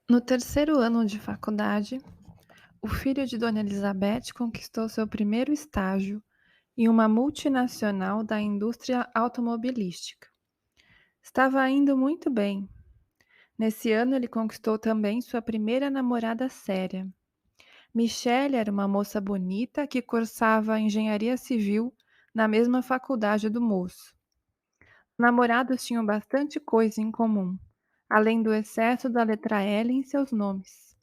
No terceiro ano de faculdade, o filho de Dona Elizabeth conquistou seu primeiro estágio em uma multinacional da indústria automobilística. Estava indo muito bem. Nesse ano, ele conquistou também sua primeira namorada séria. Michelle era uma moça bonita que cursava engenharia civil na mesma faculdade do moço. Namorados tinham bastante coisa em comum, além do excesso da letra L em seus nomes.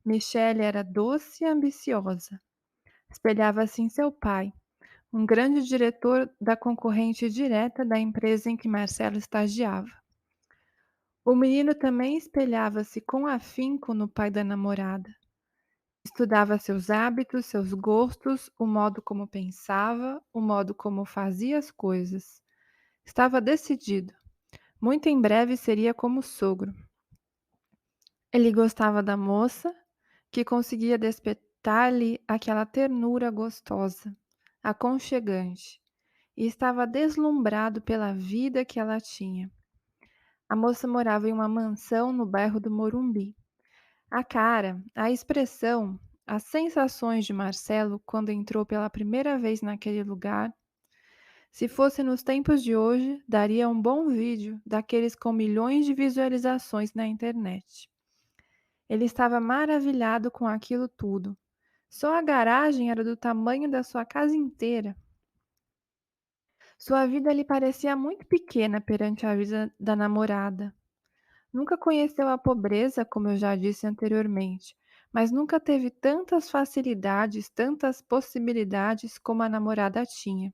Michelle era doce e ambiciosa. Espelhava-se em seu pai, um grande diretor da concorrente direta da empresa em que Marcelo estagiava. O menino também espelhava-se com afinco no pai da namorada. Estudava seus hábitos, seus gostos, o modo como pensava, o modo como fazia as coisas. Estava decidido. Muito em breve seria como sogro. Ele gostava da moça, que conseguia despertar-lhe aquela ternura gostosa, aconchegante, e estava deslumbrado pela vida que ela tinha. A moça morava em uma mansão no bairro do Morumbi. A cara, a expressão, as sensações de Marcelo quando entrou pela primeira vez naquele lugar, se fosse nos tempos de hoje, daria um bom vídeo daqueles com milhões de visualizações na internet. Ele estava maravilhado com aquilo tudo. Só a garagem era do tamanho da sua casa inteira. Sua vida lhe parecia muito pequena perante a vida da namorada. Nunca conheceu a pobreza, como eu já disse anteriormente, mas nunca teve tantas facilidades, tantas possibilidades como a namorada tinha.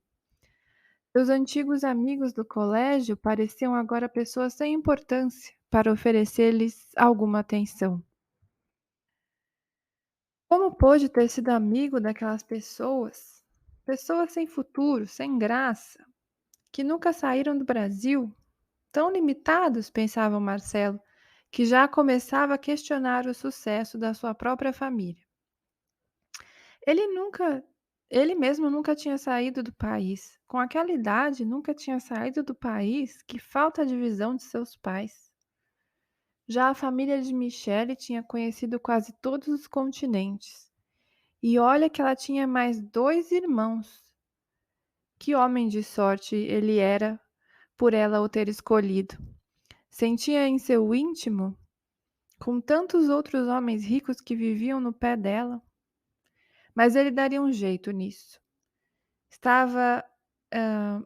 Seus antigos amigos do colégio pareciam agora pessoas sem importância para oferecer-lhes alguma atenção. Como pôde ter sido amigo daquelas pessoas? Pessoas sem futuro, sem graça, que nunca saíram do Brasil? Tão limitados, pensava Marcelo, que já começava a questionar o sucesso da sua própria família. Ele nunca, ele mesmo nunca tinha saído do país. Com aquela idade, nunca tinha saído do país. Que falta de visão de seus pais. Já a família de Michele tinha conhecido quase todos os continentes. E olha que ela tinha mais dois irmãos. Que homem de sorte ele era por ela o ter escolhido. Sentia em seu íntimo, com tantos outros homens ricos que viviam no pé dela, mas ele daria um jeito nisso. Estava,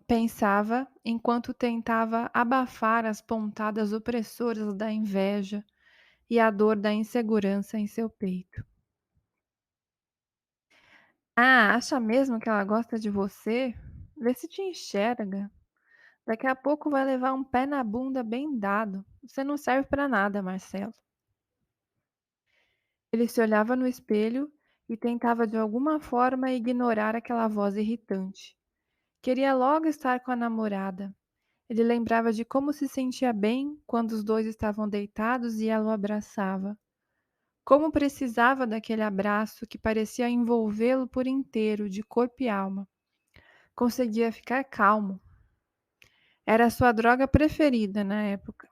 pensava, enquanto tentava abafar as pontadas opressoras da inveja e a dor da insegurança em seu peito. Ah, acha mesmo que ela gosta de você? Vê se te enxerga. Daqui a pouco vai levar um pé na bunda bem dado. Você não serve para nada, Marcelo. Ele se olhava no espelho e tentava de alguma forma ignorar aquela voz irritante. Queria logo estar com a namorada. Ele lembrava de como se sentia bem quando os dois estavam deitados e ela o abraçava. Como precisava daquele abraço que parecia envolvê-lo por inteiro, de corpo e alma. Conseguia ficar calmo. Era a sua droga preferida na época.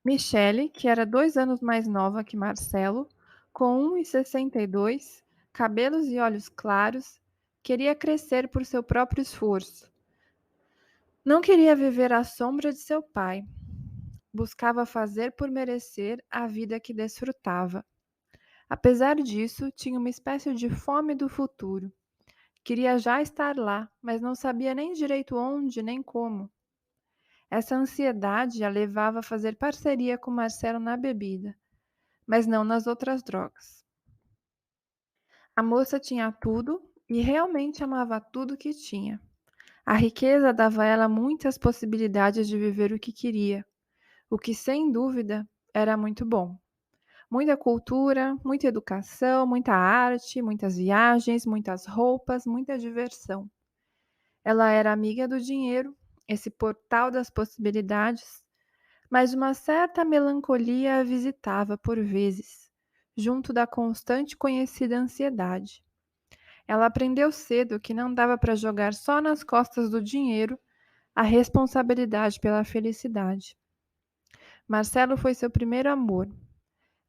Michele, que era 2 anos mais nova que Marcelo, com 1,62, cabelos e olhos claros, queria crescer por seu próprio esforço. Não queria viver à sombra de seu pai. Buscava fazer por merecer a vida que desfrutava. Apesar disso, tinha uma espécie de fome do futuro. Queria já estar lá, mas não sabia nem direito onde nem como. Essa ansiedade a levava a fazer parceria com Marcelo na bebida, mas não nas outras drogas. A moça tinha tudo e realmente amava tudo que tinha. A riqueza dava a ela muitas possibilidades de viver o que queria, o que sem dúvida era muito bom. Muita cultura, muita educação, muita arte, muitas viagens, muitas roupas, muita diversão. Ela era amiga do dinheiro, esse portal das possibilidades, mas uma certa melancolia a visitava por vezes, junto da constante conhecida ansiedade. Ela aprendeu cedo que não dava para jogar só nas costas do dinheiro a responsabilidade pela felicidade. Marcelo foi seu primeiro amor.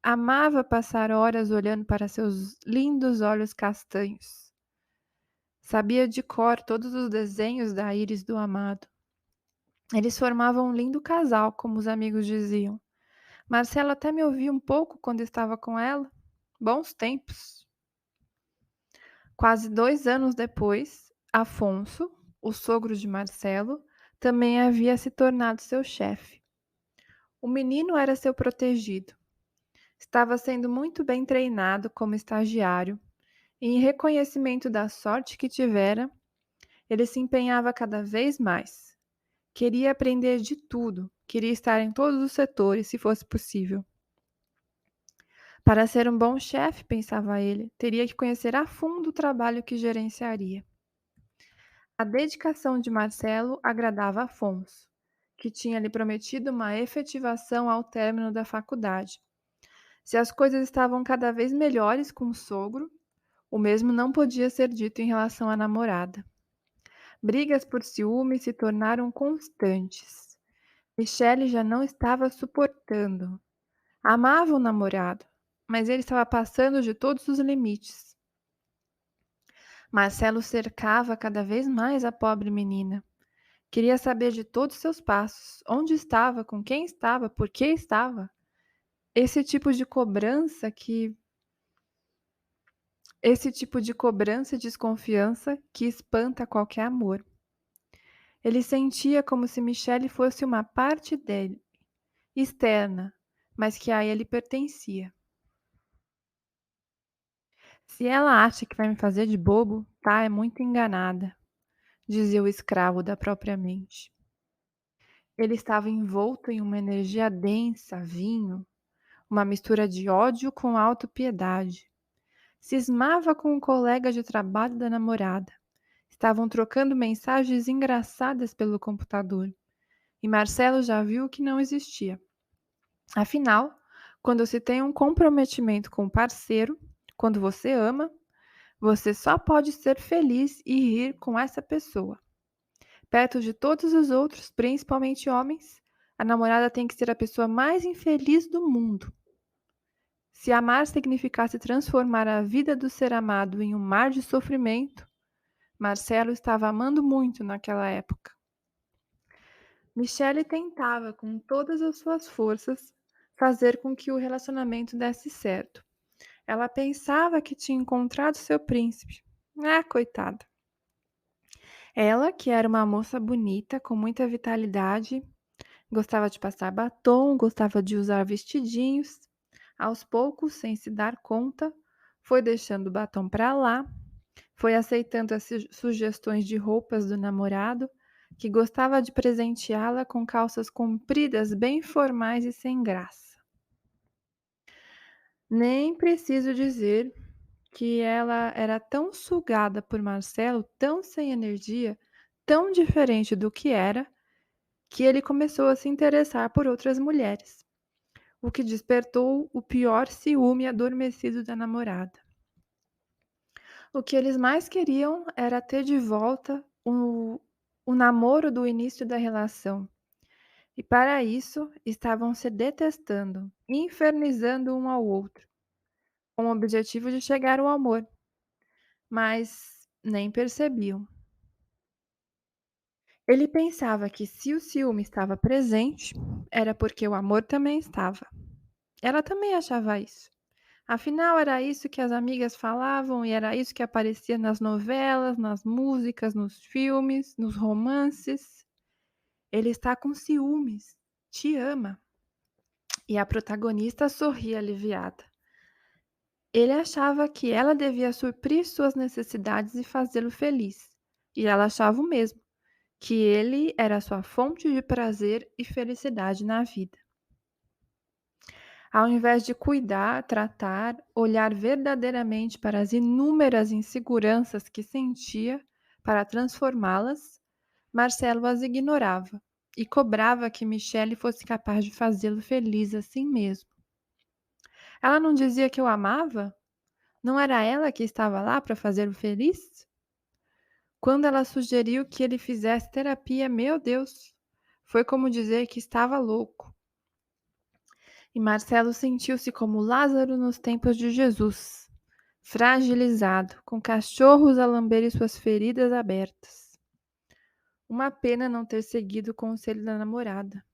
Amava passar horas olhando para seus lindos olhos castanhos. Sabia de cor todos os desenhos da íris do amado. Eles formavam um lindo casal, como os amigos diziam. Marcelo até me ouvia um pouco quando estava com ela. Bons tempos. Quase 2 anos depois, Afonso, o sogro de Marcelo, também havia se tornado seu chefe. O menino era seu protegido. Estava sendo muito bem treinado como estagiário e, em reconhecimento da sorte que tivera, ele se empenhava cada vez mais. Queria aprender de tudo, queria estar em todos os setores, se fosse possível. Para ser um bom chefe, pensava ele, teria que conhecer a fundo o trabalho que gerenciaria. A dedicação de Marcelo agradava Afonso, que tinha lhe prometido uma efetivação ao término da faculdade. Se as coisas estavam cada vez melhores com o sogro, o mesmo não podia ser dito em relação à namorada. Brigas por ciúme se tornaram constantes. Michele já não estava suportando. Amava o namorado, mas ele estava passando de todos os limites. Marcelo cercava cada vez mais a pobre menina. Queria saber de todos seus passos, onde estava, com quem estava, por que estava. Esse tipo de cobrança que esse tipo de cobrança e desconfiança que espanta qualquer amor. Ele sentia como se Michele fosse uma parte dele, externa, mas que a ele pertencia. Se ela acha que vai me fazer de bobo, tá, é muito enganada, dizia o escravo da própria mente. Ele estava envolto em uma energia densa, vinho, uma mistura de ódio com autopiedade. Cismava com um colega de trabalho da namorada. Estavam trocando mensagens engraçadas pelo computador, e Marcelo já viu que não existia. Afinal, quando se tem um comprometimento com o parceiro, quando você ama, você só pode ser feliz e rir com essa pessoa. Perto de todos os outros, principalmente homens, a namorada tem que ser a pessoa mais infeliz do mundo. Se amar significasse transformar a vida do ser amado em um mar de sofrimento, Marcelo estava amando muito naquela época. Michele tentava, com todas as suas forças, fazer com que o relacionamento desse certo. Ela pensava que tinha encontrado seu príncipe. Ah, coitada. Ela, que era uma moça bonita, com muita vitalidade, gostava de passar batom, gostava de usar vestidinhos. Aos poucos, sem se dar conta, foi deixando o batom para lá, foi aceitando as sugestões de roupas do namorado, que gostava de presenteá-la com calças compridas, bem formais e sem graça. Nem preciso dizer que ela era tão sugada por Marcelo, tão sem energia, tão diferente do que era, que ele começou a se interessar por outras mulheres, o que despertou o pior ciúme adormecido da namorada. O que eles mais queriam era ter de volta o namoro do início da relação. E para isso, estavam se detestando, infernizando um ao outro, com o objetivo de chegar ao amor, mas nem percebiam. Ele pensava que se o ciúme estava presente, era porque o amor também estava. Ela também achava isso. Afinal, era isso que as amigas falavam e era isso que aparecia nas novelas, nas músicas, nos filmes, nos romances. Ele está com ciúmes, te ama. E a protagonista sorria aliviada. Ele achava que ela devia suprir suas necessidades e fazê-lo feliz. E ela achava o mesmo, que ele era sua fonte de prazer e felicidade na vida. Ao invés de cuidar, tratar, olhar verdadeiramente para as inúmeras inseguranças que sentia para transformá-las, Marcelo as ignorava e cobrava que Michele fosse capaz de fazê-lo feliz assim mesmo. Ela não dizia que o amava? Não era ela que estava lá para fazê-lo feliz? Quando ela sugeriu que ele fizesse terapia, meu Deus, foi como dizer que estava louco. E Marcelo sentiu-se como Lázaro nos tempos de Jesus, fragilizado, com cachorros a lamberem suas feridas abertas. Uma pena não ter seguido o conselho da namorada.